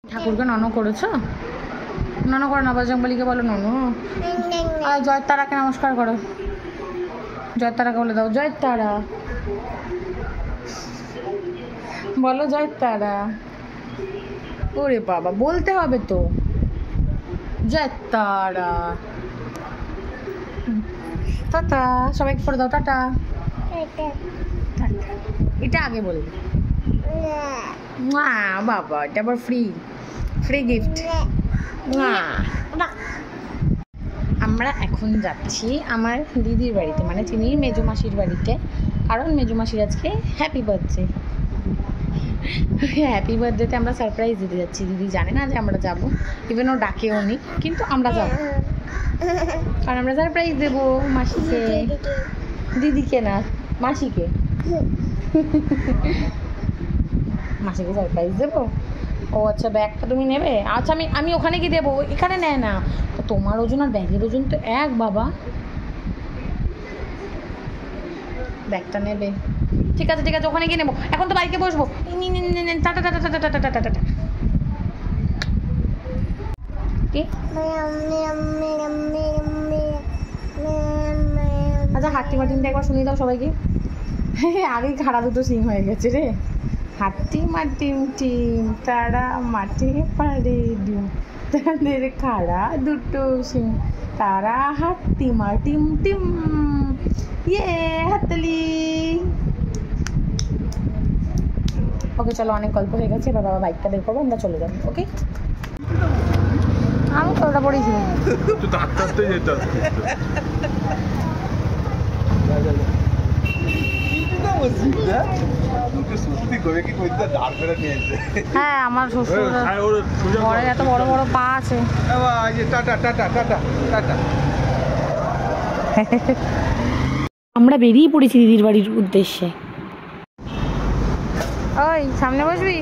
ঠাকুরকে ননো করেছো? ননো করো না, বজরংবলীকে বলো ননো। আর জয় তারাকে নমস্কার করো, জয় তারাকে বলে দাও জয় তারা, বলো জয় তারা। ওরে বাবা, বলতে হবে তো, জয় তারা। টাটা, সবাইকে করে দাও টাটা। এটা আগে বলবে। বাবা, এটা আবার ফ্রি ফ্রি গিফট। আমরা এখন যাচ্ছি আমার দিদির বাড়িতে, মানে চিনির মেজো মাসির বাড়িতে, কারণ মেজো মাসির আজকে হ্যাপি বার্থডে। হ্যাপি বার্থডেতে আমরা সারপ্রাইজ দিতে যাচ্ছি। দিদি জানে না যে আমরা যাব, ইভেন ও ডাকেও নি, কিন্তু আমরা যাব কারণ আমরা সারপ্রাইজ দেবো মাসিকে। দিদিকে না, মাসিকে। মাসিকে সারপ্রাইজ দেবো। ও আচ্ছা, ব্যাগটা তুমি নেবে? আচ্ছা, আমি ওখানে কি দেবো, এখানে নেয় না। তোমার ওজন আর ব্যাগের ওজন তো এক বাবা। ব্যাগটা নেবে? ঠিক আছে ঠিক আছে, ওখানে গিয়ে নেবো। এখন তো বাইকে বসবো। Tata tata tata tata tata tata. কি আচ্ছা, হাট্টি মাটিনটা একবার শুনিয়ে দাও সবাইকে। আগেই খাড়া দুটো সিং হয়ে গেছে রে। হাট্টি মাটিম টিম, তারা মাঠে পাড়ে ডিম, তাদের খাড়া দুটো সিং, তারা হাট্টি মাটিম টিম। ইয়ে হাততালি। ওকে চলো, অনেক গল্প হয়ে গেছে, এবার বাবা বাইকটা বের করবো, আমরা চলে যাবো। ওকে, আমি তো ওটা পড়েছি। হ্যাঁ, আমার শ্বশুর ঘরে এত বড় বড় পা আছে। আমরা বেরিয়ে পড়েছি দিদির বাড়ির উদ্দেশ্যে। ওই সামনে বসবি?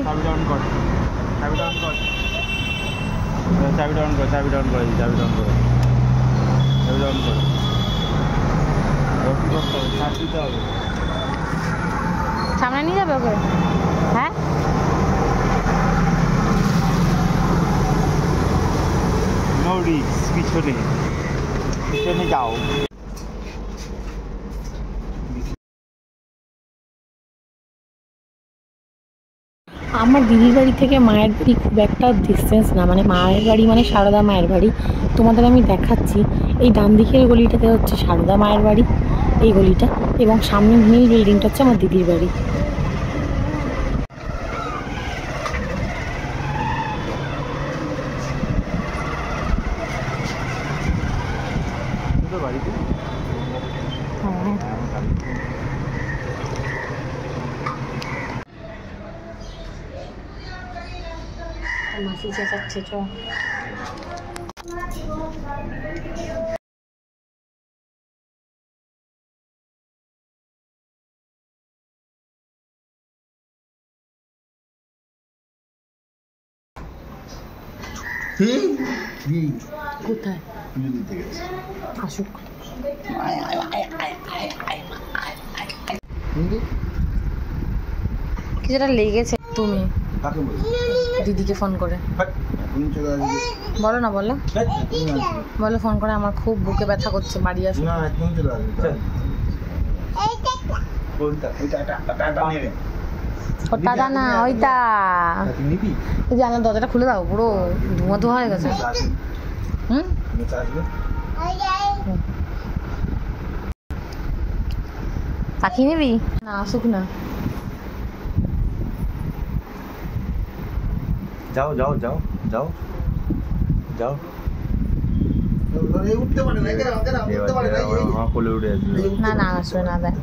সামনে নিয়ে যাবে ওকে? হ্যাঁ, নো রিস্ক, পিছনে পিছনে যাও। আমার দিদির বাড়ি থেকে মায়ের বাড়ি খুব একটা ডিস্টেন্স না, মানে মায়ের বাড়ি মানে সারদা মায়ের বাড়ি। তোমাদের আমি দেখাচ্ছি, এই ডান দিকের গলিটাতে হচ্ছে সারদা মায়ের বাড়ি, এই গলিটা, এবং সামনে নীল বিল্ডিংটা হচ্ছে আমার দিদির বাড়ি। মাসি চেঁচাচ্ছে, চ। কোথায়? আসুক। কিছুটা লেগেছে। তুমি দিদিকে ফোন করে বলো না, বলো বলো, ফোন করে, আমার খুব বুকে ব্যথা করছে, বাড়ি আসো। দাদা না, ওইটা জানার দরজাটা খুলে দাও, পুরো ধোঁয়া ধোঁয়া হয়ে গেছে। পাখি নিবি না? আসুক না। যাও যাও যাও যাও যাও। না না, আসবে না। দেখ,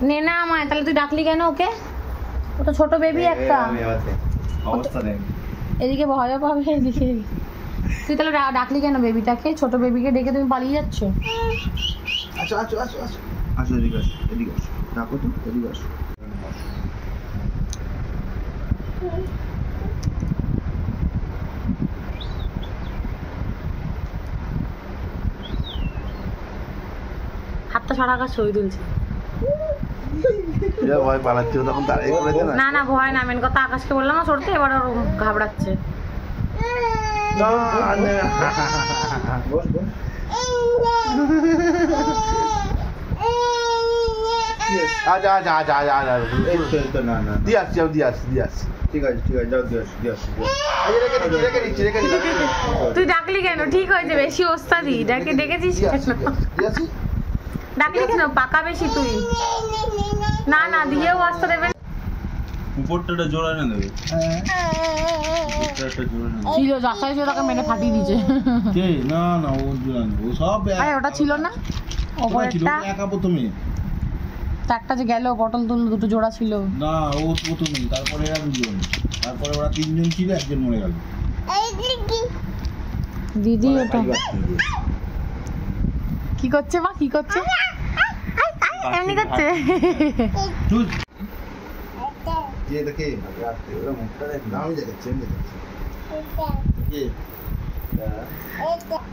নে না আমায়, তাহলে তুই ডাকলি কেন ওকে? ও তো ছোট বেবি একটা, এদিকে ভয়ও পাবে এদিকে। তুই তাহলে ডাকলি কেন বেবিটাকে? ছোট বেবিকে ডেকে তুমি পালিয়ে যাচ্ছ। আচ্ছা আচ্ছা আচ্ছা আচ্ছা, আসো এদিকে আসো, এদিকে আসো, ডাকো তো, এদিকে আসো। হাতটা ছাড়া আকাশ ছবি তুলছে। ভয় পালাচ্ছিল তখন তার না না ভয় না, মেন কথা আকাশকে বললাম না সরতে, এবার ওর ঘাবড়াচ্ছে। তুই ডাকলি কেন? ঠিক হয়েছে, বেশি ওস্তাদি ডেকেছিস ডাকলি কেন? পাকা বেশি তুই। না না দিয়েও আসতে দেবে। উপরটা জোড়া না দেবে ছিল রাস্তায় ছিল, তাকে মেরে ফাটিয়ে দিয়েছে। কে? না না ও জোড়া না, ও সব আরে ওটা ছিল না ওপরেরটা, একা প্রথমে চারটা যে গেল পটল তুললো, দুটো জোড়া ছিল না, ও প্রথমে, তারপরে এরা দুজন, তারপরে ওরা তিনজন ছিল, একজন মরে গেল। দিদি ওটা কি করছে? মা কি করছে? এমনি করছে। কে দেখে? আমি দেখাচ্ছি, আমি দেখাচ্ছি।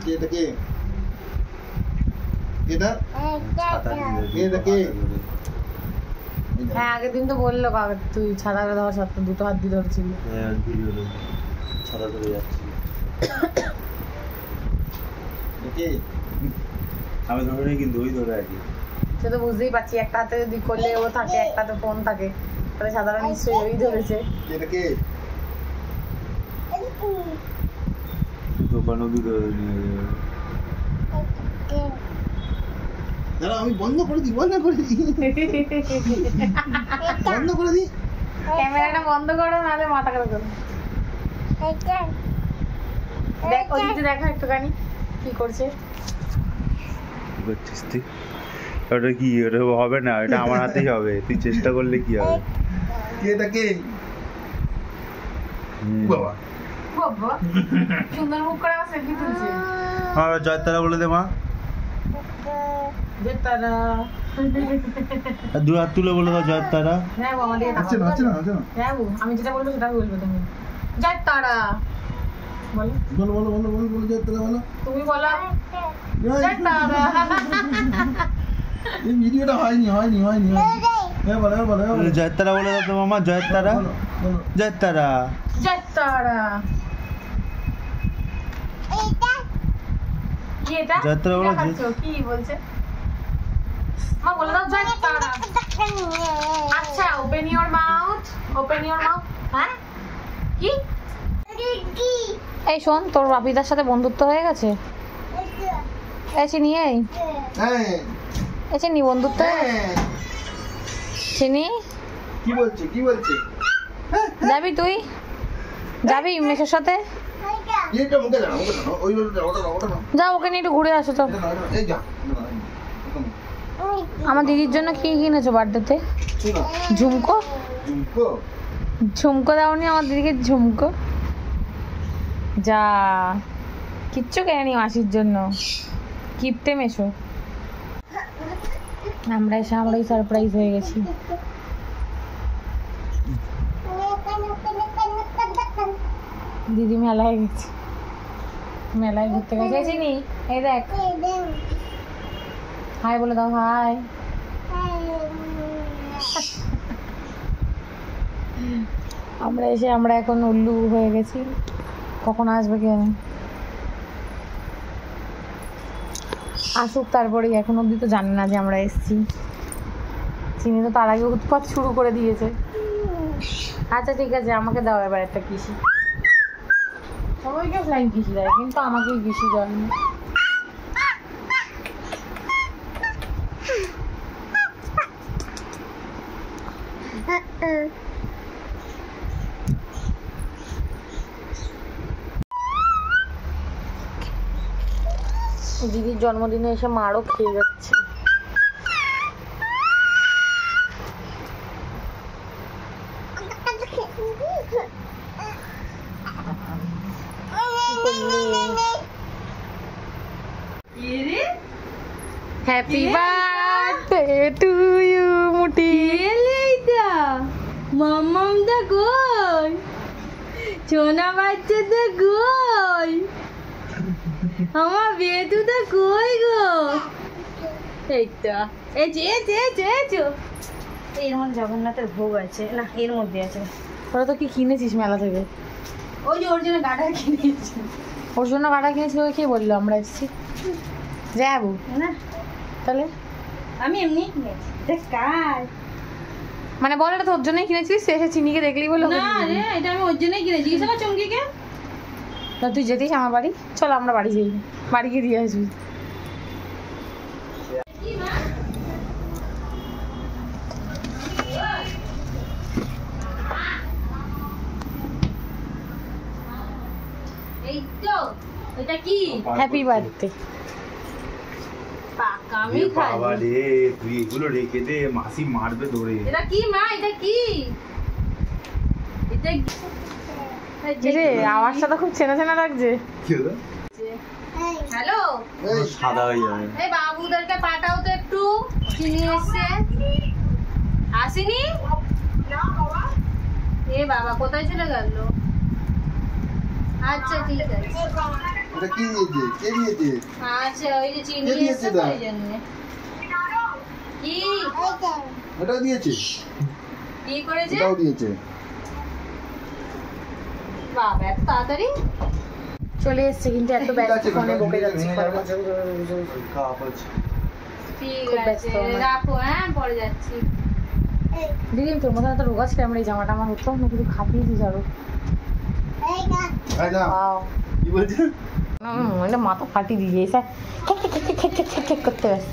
কে দেখে? এটা কে দেখে? হ্যাঁ আগের দিন তো বললো কাকে তুই ছাতা ধর, সাথে দুটো হাত দিয়ে ধরছিল। ছাতা ধরে যাচ্ছি, আমি ধরে নি কিন্তু ওই ধরে আর কি। সে তো বুঝতেই পারছি, একটা হাতে যদি করলে ও থাকে, একটা হাতে ফোন থাকে, তাহলে সাধারণ নিশ্চয়ই ওই ধরেছে। দোকানও দুটো নিয়ে যাবে। দাঁড়া আমি বন্ধ করে দিই, বন্ধ করে দিই, বন্ধ করে দিই। ক্যামেরাটা বন্ধ করো, নাহলে মাথা খারাপ করো। দেখ ওদিকে দেখো একটুখানি কি করছে। ওটা কি? ওটা হবে না, এটা আমার হাতেই হবে, তুই চেষ্টা করলে কি হবে? বাবা বাবা সুন্দর মুখ করে আমার সেলফি তুলছে। জয়তারা বলে দে মা, জয়তারা। দু হাত তুলে বলে দাও জয়তারা। হ্যাঁ বাবা দিয়ে আছে না, আছে না, আছে না। হ্যাঁ আমি যেটা বলবো সেটা বলবে তুমি। জয়তারা বলো, বলো বলো বলো বলো বলো, জয়তারা বলো। তুমি বলো জয়তারা। এই ভিডিওটা হয়নি হয়নি হয়নি। হ্যাঁ বলো বলো বলো, জয়তারা বলে দাও তো মামা, জয়তারা জয়তারা জয়তারা। কি এটা? জয়তারা বলো। কি বলছে মা? বলে দাও জয়তারা। আচ্ছা open your mouth, open your mouth. হ্যাঁ কি? এই শোন, তোর বাপিদার সাথে বন্ধুত্ব হয়ে গেছে? এসে নিয়ে এই এসে নি বন্ধুত্ব চিনি। কি বলছে কি বলছে? যাবি তুই? যাবি মেসের সাথে? এটা মুখে দাও, মুখে দাও, ওই ওটা ওটা না, যা ওকে নিয়ে একটু ঘুরে আসো তো। এই যা। আমার দিদির জন্য কি কিনেছো বার্থডেতে? ঝুমকো। ঝুমকো? ঝুমকো দাওনি আমার দিদিকে? ঝুমকো যা, কিচ্ছু কেনেনি মাসির জন্য, কিপটে মেশো। আমরা এসে আমরাই সারপ্রাইজ হয়ে গেছি। দিদি মেলায় গেছে, মেলায় ঘুরতে গেছে। চিনি এই দেখ, হাই বলে দাও, হাই। আমরা এসে আমরা এখন উল্লু হয়ে গেছি, কখন আসবে কে জানে। আসুক তারপরেই, এখন অবধি তো জানে না যে আমরা এসেছি। চিনি তো তার আগে উৎপাত শুরু করে দিয়েছে। আচ্ছা ঠিক আছে, আমাকে দাও এবার একটা কিসি। সবাইকে ফ্লাইং কিসি দেয়, কিন্তু আমাকেই কিসি দেয়নি। দিদির জন্মদিনে এসে মারও খেয়ে যাচ্ছে। হ্যাপি বার্থডে টু ইউ মুটি। মাম্মাম দা কই? সোনা বাচ্চাটা কই, আমার বেটুটা কই গো? এই তো এই যে এর মধ্যে জগন্নাথের ভোগ আছে না, এর মধ্যে আছে। ওরা তো কি কিনেছিস মেলা থেকে? ওই যে ওর জন্য গাডার কিনেছি। ওর জন্য গাডার কিনেছিল, ওই কে বললো আমরা এসেছি যাবো না? তাহলে আমি এমনি কিনেছি। দেখ কার মানে বল, এটা তো ওর জন্যই কিনেছিস? সে এসে চিনিকে দেখলি বলে? না রে, এটা আমি ওর জন্যই কিনেছি। না চুমকিকে না, তুই যেতিস আমার বাড়ি, চল আমরা বাড়ি যাই, বাড়ি গিয়ে দিয়ে আসবি। এই তো এটা কি? Happy birthday. পাকা আমি খাই। বাবা রে, তুই এগুলো রেখে দে, মাসি মারবে ধরে। এটা কি মা? এটা কি? এটা কি রে? আওয়াজটা তো খুব চেনা চেনা লাগছে। কি হলো? হ্যালো, সাদা হয়ে যাবে। এই বাবুদেরকে পাঠাও তো একটু, চিনি এসছে। আসেনি? না বাবা। এ বাবা কোথায় চলে গেল? আচ্ছা ঠিক আছে। এটা কি দিয়েছে? কে দিয়েছে? আচ্ছা ওই যে চিনি এসছে তো এই জন্য। কি? এটা দিয়েছে। কি করেছে? এটাও দিয়েছে। বাবা এত তাড়াতাড়ি চলে এসছে, কিন্তু এত ব্যস্ত ফোনে বকে যাচ্ছে। ঠিক আছে রাখো, হ্যাঁ পরে যাচ্ছি। দিদি তোর মধ্যে এত রোগা ছিল, আমার এই জামাটা আমার হতো না, কিন্তু খাপিয়েছি যাবো। কি বলছে? মাথা ফাটি দিয়ে করতে ব্যস্ত।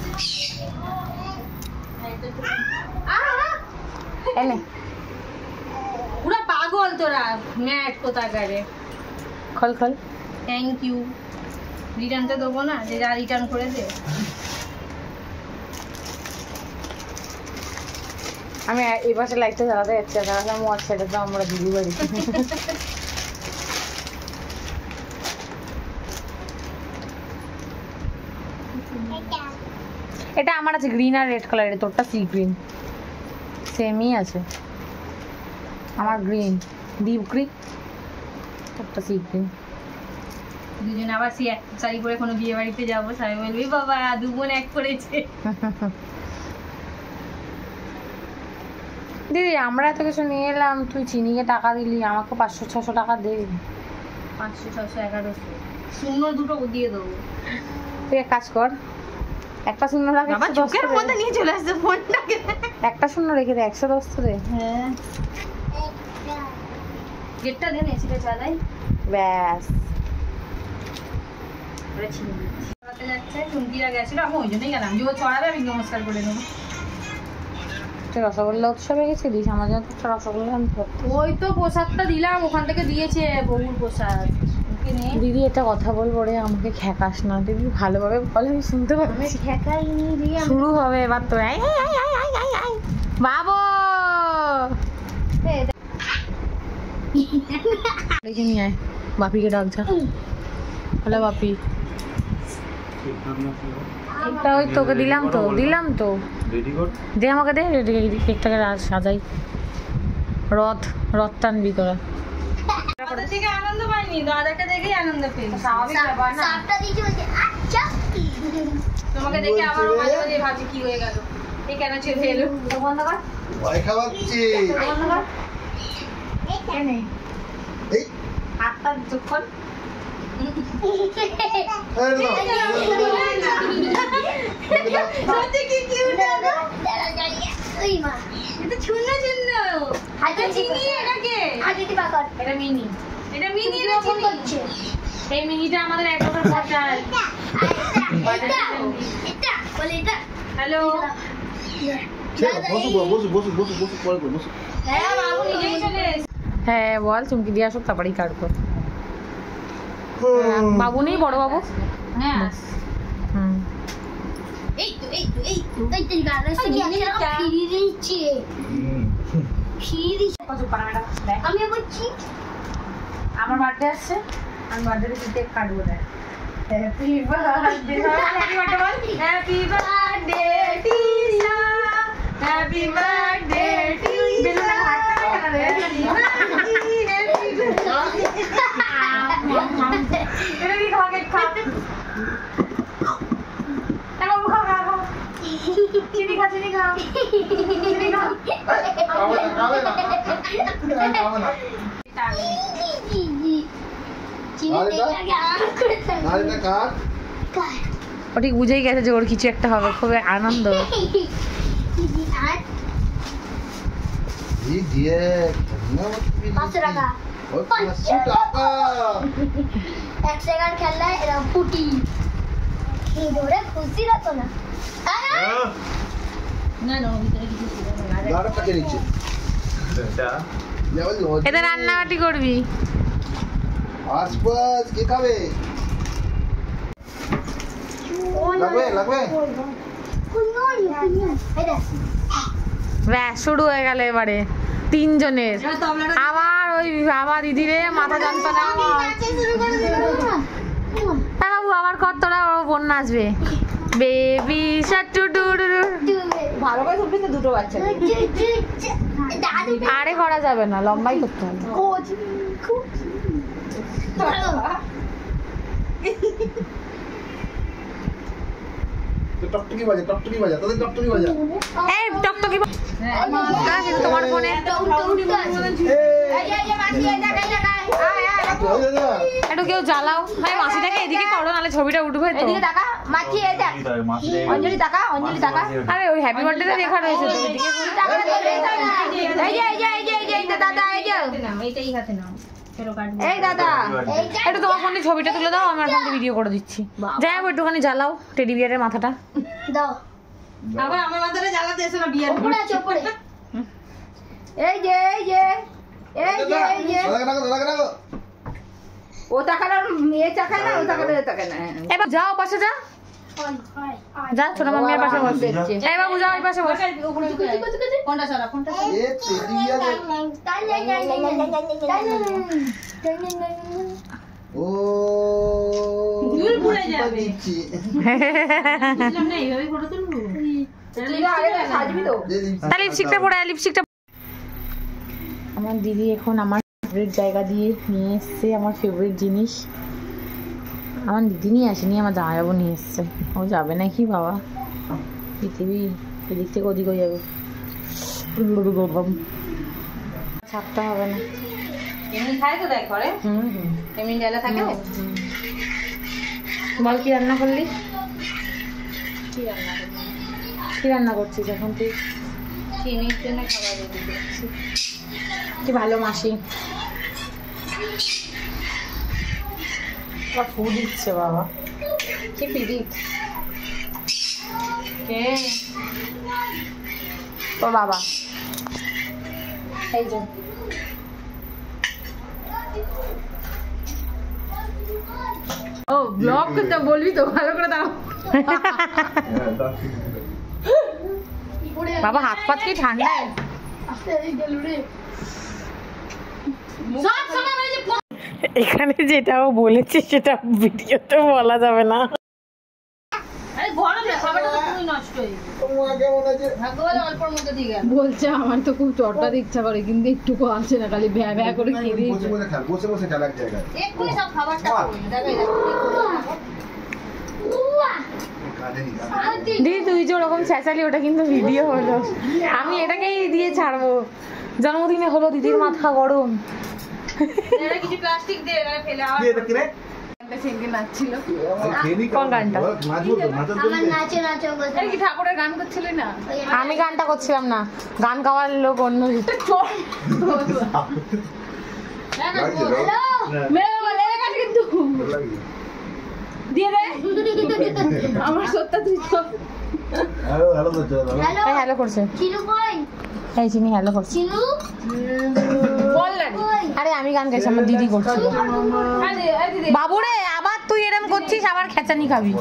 পুরা পাগল তোরা, ম্যাট কোথাকারে। খল খল। Thank you. রিটার্ন তো দেবো না, যে যা রিটার্ন করে দে। আমি এই পাশে লাইটটা জ্বালাতে যাচ্ছি, তাহলে আমি ওয়াচ সেটা তো আমরা দিদি বাড়ি। এটা আমার আছে গ্রিন আর রেড কালারের, তোরটা সি গ্রিন। সেমই আছে, আমার গ্রিন ডিপ গ্রিন, তোরটা সি গ্রিন। দুজন আবার সি এক শাড়ি পরে কোনো বিয়ে বাড়িতে যাবো, সবাই বলবি বাবা দু বোন এক করেছে। দিদি আমরা এত কিছু নিয়ে এলাম, তুই চিনিকে টাকা দিলি, আমাকে 500-600 টাকা দে। 500, 600, 1100 শূন্য দুটো দিয়ে দেবো। তুই এক কাজ কর, একটা শূন্য রাখে, বাবা চোখের মধ্যে নিয়ে চলে আসছে ফোনটাকে। একটা শূন্য রেখে দে, 110 তো দে। হ্যাঁ গেটটা দেন, এসিটা চালাই, ব্যাস। যাচ্ছে চুমকিরা গেছিল, আমি ওই জন্যই গেলাম যে ও চড়াবে, আমি নমস্কার করে নেবো। রসগোল্লা উৎসবে গেছিলিস? আমার জন্য তো রসগোল্লা আনতে পারতি। ওই তো প্রসাদটা দিলাম, ওখান থেকে দিয়েছে বহুর প্রসাদ। দিদি একটা কথা বলবো রে, আমাকে খ্যাকাস না দিদি, ভালোভাবে বলে আমি শুনতে পাচ্ছি। শুরু হবে এবার তো। বাবু দেখে নিয়ে আয়, বাপিকে ডাক যা। হ্যালো বাপি। কেকটা ওই তোকে দিলাম তো দে, আমাকে দে কেকটাকে সাজাই। রথ টানবি তোরা। আনন্দ পাইনি, দাদাকে দেখেই আনন্দ পেয়েছি। তোমাকে দেখে আবার মাঝে মাঝে ভাবছি কি হয়ে গেল, এই কেন ছেড়ে এলো। বন্ধ কর, হাতটা যখন মিনিটা আমাদের এক বছর খরচা। হ্যালো হ্যাঁ বল, চুমকি দিয়ে আসুক তারপরেই কাটবো। বাবু নেই, বড় বাবু? হ্যাঁ আমার বার্থডে আসছে, আমি বার্থডে কেক কাটবো। দেখ happy birthday, happy birthday to you, happy birthday to you. ও ঠিক বুঝেই গেছে যে ওর কিছু একটা হবে, খুব আনন্দ। এতে রান্নাবাটি করবি? কে খাবে? লাগবে ব্যাস শুরু হয়ে গেল এবারে তিনজনের। আবার ওই আবার দিদিরে মাথা যন্ত্রণা। হ্যাঁ বাবু আবার কর তোরা, ও বোন নাচবে। বেবি শাটু ডুডু। ভালো করে শুনবি তো দুটো বাচ্চা। আরে করা যাবে না, লম্বাই করতে হবে। টকটকি বাজা তাদের টকটকি বাজা। এই টকটকি তোমার ফোনে একটু কেউ জ্বালাও। হ্যাঁ মাসিটাকে এদিকে করো, নাহলে ছবিটা উঠবে তো। এদিকে টাকা মাছি, এই দেখ অঞ্জলি টাকা, অঞ্জলি টাকা। আরে ওই হ্যাপি বার্থডে লেখা রয়েছে তো এদিকে। এই যে দাদা, এই যে এইটাই হাতে নাও। এই দাদা, একটু তোমার ফোনে ছবিটা তুলে দাও, আমার ফোনে ভিডিও করে দিচ্ছি। যাই হোক একটুখানি জ্বালাও টেডি বিয়ারের মাথাটা। দাও আবার আমার মাথাটা জ্বালাতে এসো না বিয়ের। উপরে আছে উপরে। এই যে এই যে এই যে এই যে ও টাকা না, এ টাকা না, ও টাকা না, ও টাকা না। এবার যাও পাশে যা, যা ছোট মামিয়ার পাশে বস। এই বাবু যাও এই পাশে বস। কোনটা সরা, কোনটা সরা? এ টেডি বিয়ার। ও দুল পড়ে যাবে। দিচ্ছি। বুঝলাম না, এইভাবে ফটো তুলবো? সাজবি তো? তা লিপস্টিকটা পরে আয়, লিপস্টিকটা। আমার দিদি এখন আমার ফেভারিট জায়গা দিয়ে নিয়ে এসছে আমার ফেভারিট জিনিস। আমার দিদি নিয়ে আসেনি, আমার জামাইবাবু নিয়ে এসছে। ও যাবে নাকি বাবা, পৃথিবী এদিক থেকে ওদিকেও যাবে। ছাড়তে হবে না। এমনি খায় তো দেখ করে, এমনি জ্বালা থাকে। বল কি রান্না করলি? কি রান্না করছিস এখন তুই? চিনির জন্য খাবার রেডি করছি। কি ভালো মাসি, ফুড দিচ্ছে বাবা। কি পিরিত কে? তোর বাবা। এই যে ও ব্লগ করতে বলবি তো, ভালো করে দাও। বাবা হাত পাত কি ঠান্ডা? এখানে যেটাও বলেছি সেটা ভিডিওতে বলা যাবে না। আরে গরম না, খাবারটা তো পুরো নষ্ট হয়ে গেল। তোমার কেমন আছে? ভাগ্যবান অল্পর মধ্যে দিয়ে গেল। বলছে আমার তো খুব চটকাতে ইচ্ছা করে, কিন্তু একটুকু আছে না, খালি ভ্যা ভ্যা করে খেয়ে বসে খেলা এক জায়গায়। এক্ষুনি সব খাবারটা করবে, দেখো দিদি তুই যে ওরকম চেঁচালি, ওটা কিন্তু ভিডিও হলো। আমি এটাকেই দিয়ে ছাড়বো। জন্মদিনে হলো দিদির মাথা গরম। এরা কিছু প্লাস্টিক দিয়ে এরা ফেলে আবার কোন গানটা? আমার নাচো নাচো কথা। কি ঠাকুরের গান করছিলি না? আমি গানটা করছিলাম না, গান গাওয়ার লোক অন্য। দিয়ে দে আমার সত্য তুই তো। হ্যালো হ্যালো করছে চিনু কই? এই চিনি হ্যালো করছে। চিনু বল না। আরে আমি গান গাইছি, আমার দিদি করছিল। বাবুরে আবার তুই এরম করছিস, আবার খেচানি খাবি।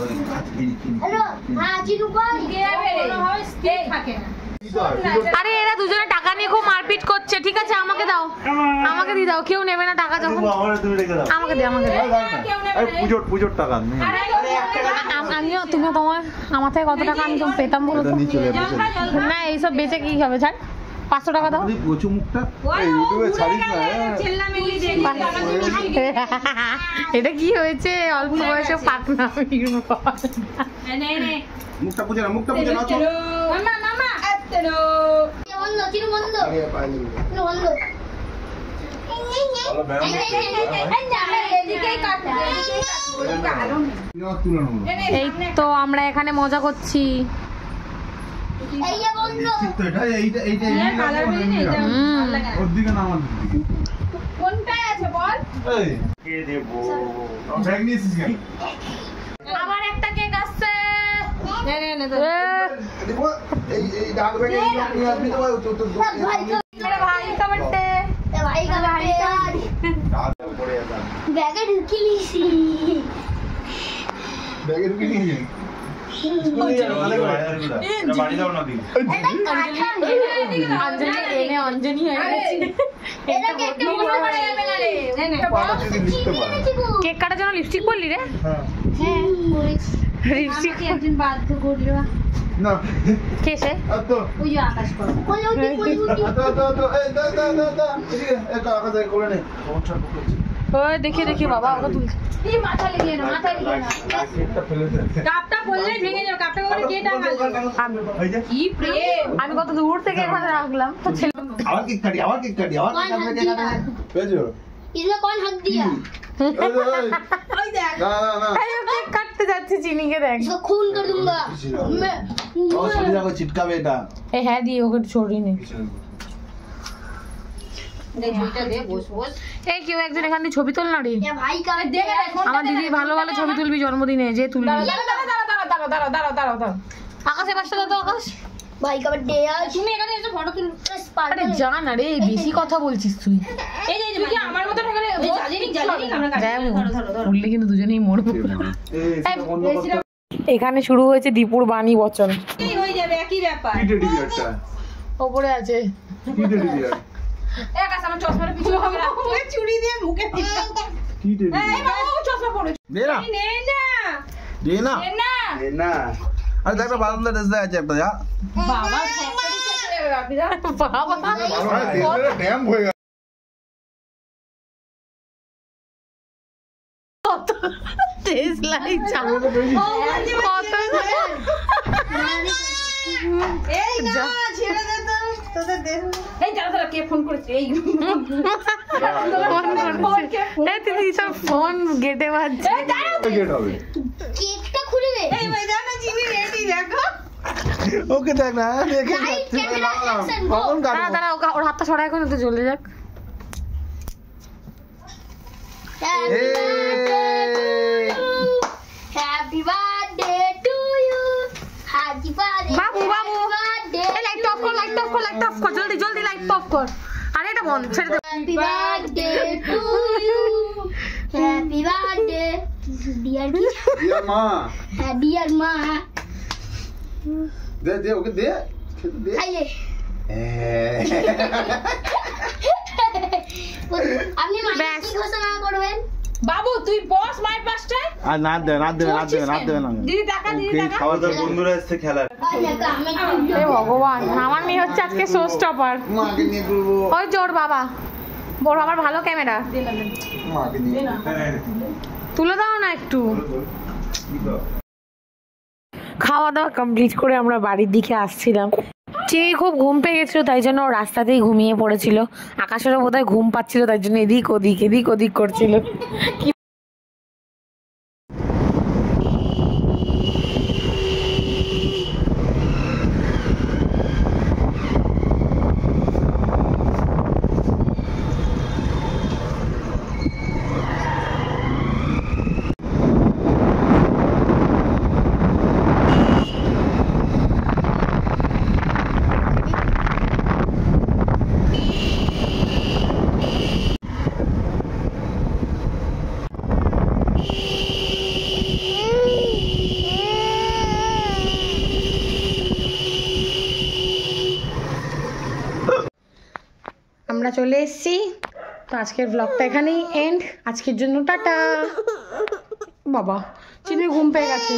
হ্যালো হ্যাঁ চিনু কই? কোনোভাবে স্থির থাকে না। আরে এরা দুজনে টাকা নিয়ে খুব মারপিট করছে। ঠিক আছে আমাকে দাও, আমাকে দিয়ে দাও। কেউ নেবে না টাকা যখন। আমাকে দে, আমাকে দে। পুজোর টাকা নেই। আমিও তুমিও তোমার আমার থেকে কত টাকা আমি তো পেতাম বলো তো? না এইসব বেচে কি হবে, ছাড়। 500 টাকা দাও। কচু মুখটা ইউটিউবে ছাড়িস না। চেল্লামেল্লি দেখি, টাকা দিয়ে বেশি। এটা কি হয়েছে, অল্প বয়সে পাকনা নে নে মুখটা পুজো না, মুখটা পুজো না। মামা মামা বন্ধ চিনু বন্ধ আগে পাইনি চিনু বন্ধ ভালো ব্যায়াম এদিকেই কাটবে তুলে নেবো এই তো আমরা এখানে মজা করছি। এই যে বন্ধ ঠিক তো এটা এইটা এইটা ওর দিকে না আমার দিকে কোনটায় আছে বল? এই কে দেবো ব্যাগ নিয়েছিস কেন আমার একটা কেক আসছে। দেখো এই এই ডাক ব্যাগে এই নিয়ে আসবি তো ভাই তো ভাই मेरा भाई का बर्थडे। ভাই का ডাক পড়ে যাবে ব্যাগে ঢুকি লিছি ব্যাগে ঢুকে নিয়ে যাই বাড়ি দাও না দিন এটা কাঠা অঞ্জলি এনে অঞ্জনি হয়ে গেছে। এটা কেকটা বড় করে যাবে না রে পাটা যদি লিখতে পারে কেক কাটার জন্য লিপস্টিক পরলি রে? হ্যাঁ হ্যাঁ লিপস্টিক একদিন বাধ্য করলো। না কে সে? আর তো ওই যে আকাশ করো। কোলে উঠি তো এই দা এদিকে একা আকা যায় কোলে নে কোনটা পড়ছে ওই দেখি দেখি বাবা ওকে তুলছে। এই মাথা লেগে না, মাথা লেগে না। একটা ফেলে দে কাপটা বললে ভেঙে যাবে, কাপটা করে কে টাঙালো? ওই যে কি প্রেম। আমি কত দূর থেকে এখানে রাখলাম তো ছেলে আবার কেক কাটি আবার কেক কাটি আবার कौन हक दिया পেজো इसमें कौन हक दिया ওই দেখ। না না না এই ও কেক কাটতে যাচ্ছে চিনিকে দেখ। इसको खून कर दूंगा मैं ও চলে যাবে ছিটকাবে এটা এই হ্যাঁ দিয়ে ওকে ছড়িয়ে নে। দে ছবিটা দে, বস বস। এই কেউ একজন এখানে ছবি তোল না রে। ये भाई का দে না, ফোনটা আমার দে না। দিদি ভালো ভালো ছবি তুলবি জন্মদিনে যে তুলবি। দাঁড়াও। আকাশে পাশটা দাও তো আকাশ। भाई का बर्थडे आज তুমি এখানে এসে ফটো তুল। আরে যা না রে বেশি কথা বলছিস তুই। এই যে তুই কি আমার মতো এখানে জ্বালিনি আমরা কাটি। যাই হোক, ধরো ধরো ধরো। উঠলে কিন্তু দুজনেই মরবো। এই সেটা বন্ধ করতে এখানে শুরু হয়েছে দীপুর বাণী বচন। এই হয়ে যাবে একই ব্যাপার। কি টেডি বিয়ারটা ওপরে আছে। কি টেডি বিয়ার এই আকাশ আমার চশমাটা পিছনে হবে না। মুখে চুড়ি দিয়ে মুখে দিচ্ছা। কি টেডি এই বাবা ও চশমা পড়ে। দে না নে না। দে না নে না। এ না আরে দেখ একটা বারান্দা ড্রেস দেয়া আছে একটা যা বাবা ফ্যাক্টরি শেষ হয়ে যাবে বাপিদা। বাবা ড্যাম হয়ে গেল কত টেস্ট লাগছে। কত এই না ছেড়ে দে তো। তোদের দেখ। এই দাঁড়া দাঁড়া কে ফোন করেছে? এই ফোন করছে। এই তুই সব ফোন গেটে বাজছে। গেট হবে केकটা খুলে দে এই ভাই জানা চিনি রেডি দেখো। ওকে দেখ না দেখে Live যাচ্ছে camera action, go. কখন দাঁড়া কাটবো দাঁড়া ওর হাতটা সরাই এখন তো চলে যাক। Happy birthday to you. Happy birthday. বাবু বাবু এই লাইট অফ কর লাইট অফ কর লাইট অফ কর জলদি জলদি লাইট অফ কর। আরে এটা বন্ধ ছেড়ে দে। Happy birthday to you. Happy birthday. Dear দিয়া মা dear ma. দে দে ওকে দে খেতে দে খাইলে আপনি মাকে ব্যাস। কি ঘোষণা করবেন? বাবু তুই বস মায়ের পাশটায়। আর না দে না দেবে না দেবে না দেবে না দিদি টাকা দিদি টাকা। খাওয়া দাওয়ার বন্ধুরা এসছে খেলার হে ভগবান আমার মেয়ে হচ্ছে আজকে শো স্টপার। মাকে নিয়ে ঘুরবো ওই যে ওর বাবা বড় আমার ভালো ক্যামেরা মাকে নিয়ে তুলে দাও না একটু। খাওয়া দাওয়া কমপ্লিট করে আমরা বাড়ির দিকে আসছিলাম। চিনি খুব ঘুম পেয়ে গেছিল তাই জন্য ও রাস্তাতেই ঘুমিয়ে পড়েছিল। আকাশেরও বোধহয় ঘুম পাচ্ছিল তাই জন্য এদিক ওদিক করছিল। আমরা চলে এসেছি তো আজকের ব্লগটা এখানেই এন্ড। আজকের জন্য টাটা। বাবা চিনি ঘুম পেয়ে গেছে।